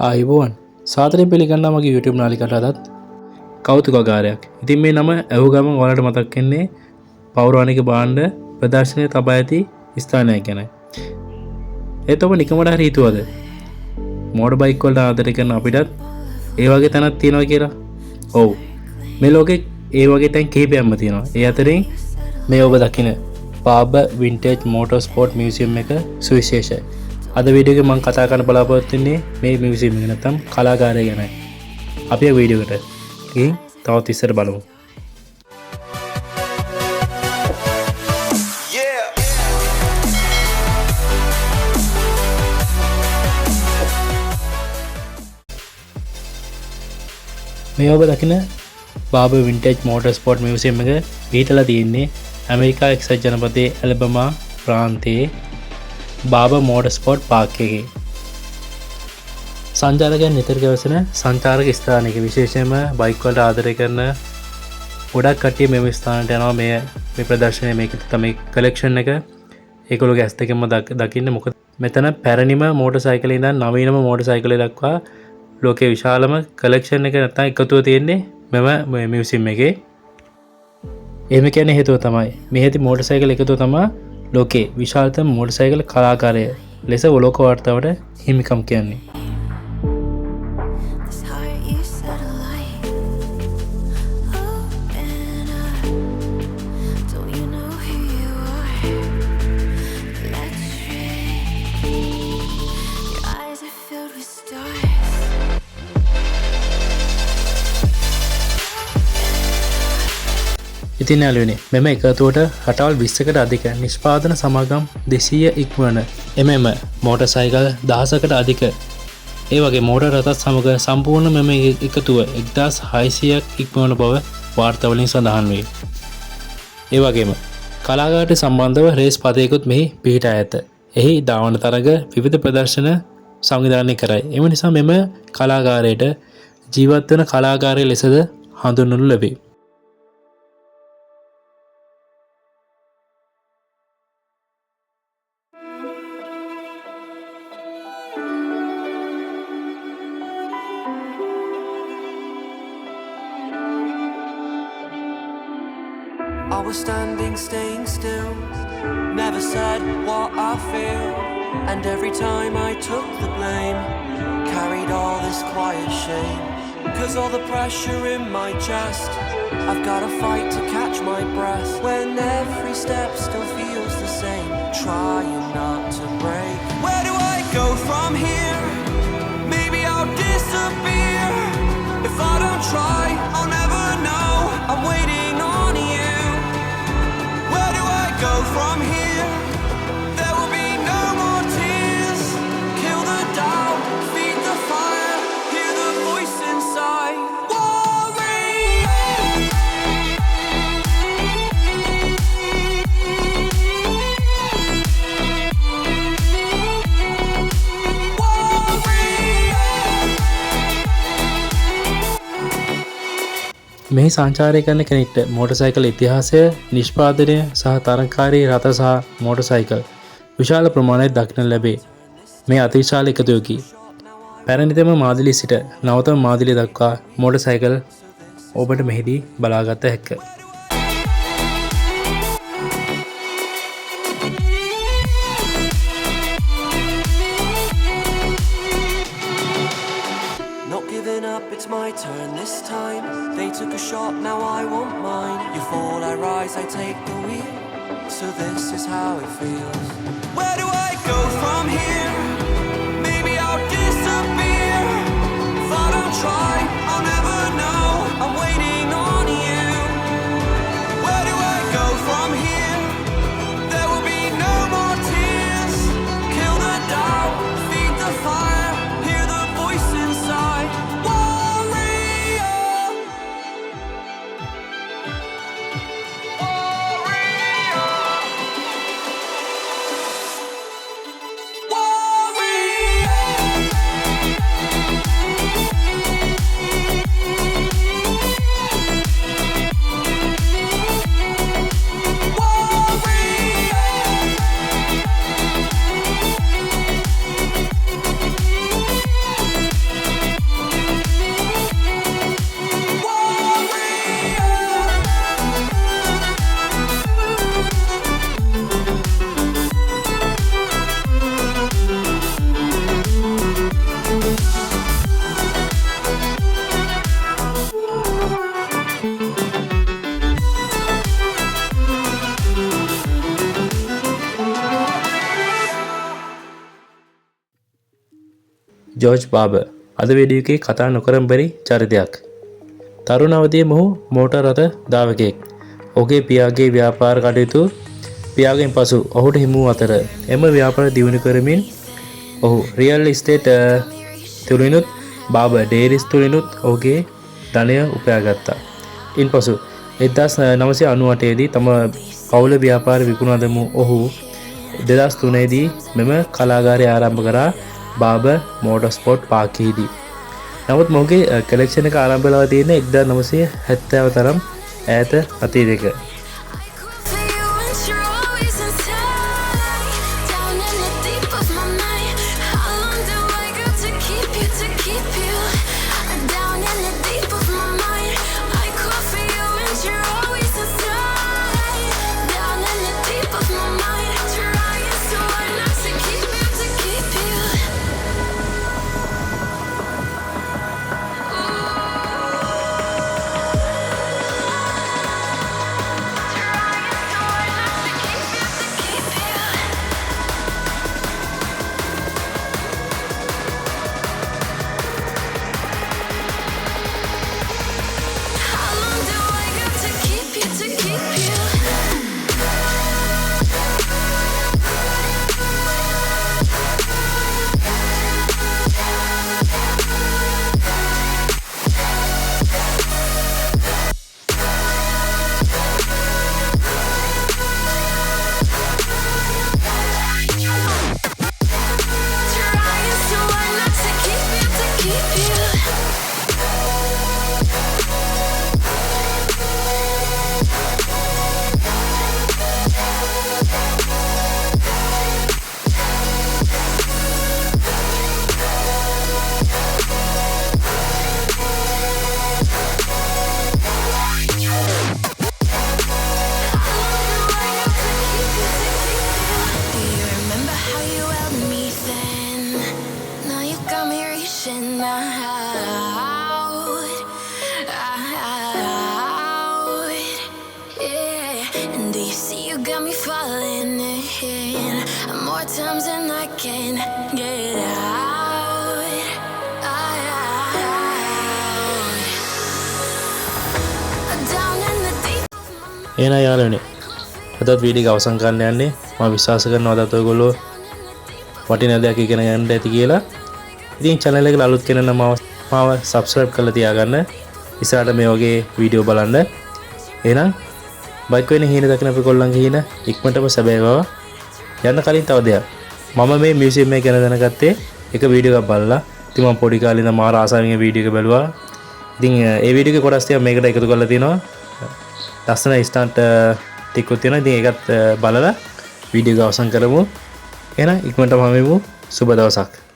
ආයිබෝවන් සාදරයෙන් පිළිගන්නවා මගේ YouTube නාලිකාවට අදත් කෞතුකාගාරයක්. ඉතින් මේ නම ඇහු ගමන් ඔයාලට මතක් වෙන්නේ පෞරාණික භාණ්ඩ ප්‍රදර්ශනය තබා ඇති ස්ථානයක් ගැන. ඒත් ඔබ නිකමට හරි හිතුවද මෝටර් බයික් වලට ආදරය කරන අපිටත් ඒ වගේ තැනක් තියෙනවා කියලා? ඔව්. මේ ලෝකේ ඒ වගේ තැන් කිහිපයක්ම තියෙනවා. ඒ අතරින් මේ ඔබ දකින පාබ වින්ටේජ් මෝටර් ස්පෝර්ට් මියුසියම් එක සුවිශේෂයි. අද වීඩියෝ එකේ මම කතා කරන්න බලාපොරොත්තු වෙන්නේ මේ මියුසියම් එක නැත්නම් කලාගාරය ගැනයි. අපි ඒ වීඩියෝ එකට ගිහින් තවත් ඉස්සර බලමු. මේ ඔබ දකින බාබ වින්ටේජ් මෝටර් ස්පෝර්ට් මියුසියම් එක පිහිටලා තියෙන්නේ ඇමරිකා එක්සත් ජනපදයේ ඇලබමා ප්‍රාන්තයේ බාබ මෝටර් ස්පෝර්ට් පාර්ක් එකේ. සංචාරකයන් නිතර ගැවසෙන සංචාරක ස්ථානයක, විශේෂයෙන්ම බයික් වලට ආදරය කරන ගොඩක් කට්ටිය මෙම ස්ථානට යනවා. මේ ප්‍රදර්ශනය මේක තමයි කලෙක්ෂන් එක. ඒගොල්ලෝගේ ඇස් දෙකෙන්ම දකින්න. මොකද මෙතන පැරණිම මෝටර් සයිකලේ ඉඳන් නවීනම මෝටර් සයිකලේ දක්වා ලෝකයේ විශාලම කලෙක්ෂන් එක නැත්නම් එකතුව තියෙන්නේ මෙම මියුසියම් එකේ. එහෙම කියන්නේ හේතුව තමයි මේ ඇති මෝටර් සයිකල් එකතුව තමයි ලෝකේ විශාලතම මෝටර් සයිකල් කලාකාරය ලෙස ලෝක වාර්තාවට හිමිකම් කියන්නේ. ඉතින් යාළුවනේ මෙම එකතුවට රටවල් 20කට අධික නිෂ්පාදන සමාගම් 200 ඉක්මවන එමෙම මෝටර් සයිකල් 1000කට අධික ඒ වගේ මෝටර් රථත් සමග සම්පූර්ණ මෙම එකතුව 1600ක් ඉක්මවන බව වාර්තා වලින් සඳහන් වේ. ඒ වගේම කලාකාරට සම්බන්ධව රේස් පදයකුත් මෙහි පිහිටා ඇත. එහි ධාවන තරග විවිධ ප්‍රදර්ශන සංවිධානය කරයි. එම නිසා මෙම කලාකාරයට ජීවත් වන කලාකාරය ලෙසද හඳුන්වනු ලැබේ. I was standing, staying still, never said what I feel. And every time I took the blame, carried all this quiet shame. Cause all the pressure in my chest, I've gotta fight to catch my breath. When every step still feels the same, trying not to break. Where do I go from here? Maybe I'll disappear. If I don't try, I'll never know. I'm waiting on you. Go from here, there will be no more tears. Kill the doubt, feed the fire, hear the voice inside. මෙහි සංචාරය කරන කෙනෙක්ට motor cycle ඉතිහාසය, නිෂ්පාදනය සහ තරංකාරී රථ සහ motor cycle විශාල ප්‍රමාණයක් දක්නට ලැබේ. මේ අතිවිශාල එකතුවකි. පැරණිතම මාදිලි සිට නවතම මාදිලි දක්වා මෝටර් සයිකල් ඔබට මෙහිදී බලාගත හැකිය. It's my turn this time. They took a shot, now I want mine. You fall, I rise, I take the wheel. So this is how it feels. Where do I go from here? Maybe I'll disappear. If I don't try, I'll never know. I'm waiting on you. Where do I go from here? There will be no more tears. Kill the doubt, feed the fire, hear the voice inside. Whoa! George barber. අද video එකේ කතා නොකරන බැරි චරිතයක්. තරුණ අවදියේ මොහු motor රථ ධාවකයෙක්. ඔහුගේ පියාගේ ව්‍යාපාර කටයුතු පියාගෙන් පසු ඔහුට හිමි වූ අතර එම ව්‍යාපාර දියුණු කරමින් ඔහු රියල් ඉස්ටේට් තුලිනුත් බාබර් ඩේරිස් තුලිනුත් ඔහුගේ ධනය උපයාගත්තා. ඉන්පසු 1998 දී තම පවුල ව්‍යාපාර විකුණා ඔහු 2003 දී මෙම කලාගාරය ආරම්භ කරා බාබර් මෝටර් ස්පෝර්ට් පාර්කයේදී. නමුත් මොහුගේ කලෙක්ෂන් එක ආරම්භ වෙලා තියෙන්නේ 1970 තරම් ඈත අතීතයක. More times than I can get out. Down in the deep. එහෙනම් යාළුවනේ අදත් වීඩියෝ එක අවසන් කරන්න යන්නේ. මම විශ්වාස කරනවා අදත් ඔයගොල්ලෝ වටිනා දෙයක් ඉගෙන ගන්න ඇති කියලා. ඉතින් channel එකට අලුත් කෙනෙක් නම් මාව subscribe කරලා තියාගන්න. ඉස්සරහට මේ වගේ වීඩියෝ බලන්න. එහෙනම් බයික් වෙන හීන දකින අපේ කොල්ලන්ගේ හීන ඉක්මනටම සැබෑ බව යන්න කලින් තව දෙයක්. මම මේ මියුසියම් එක ගැන දැනගත්තේ එක වීඩියෝ එකක් බලලා. ඉතින් මම පොඩි කාලේ ඉඳන් මාර ආසාවෙන් වීඩියෝ එක බැලුවා. ඉතින් ඒ වීඩියෝ එකේ කොටස් ටික මේකට එකතු කරලා තියෙනවා. ලස්සන ඉන්ස්ටන්ට් ටිකක් තියෙනවා. ඉතින් ඒකත් බලලා වීඩියෝ එක අවසන් කරමු. එහෙනම් ඉක්මනටම හමුවෙමු. සුබ දවසක්.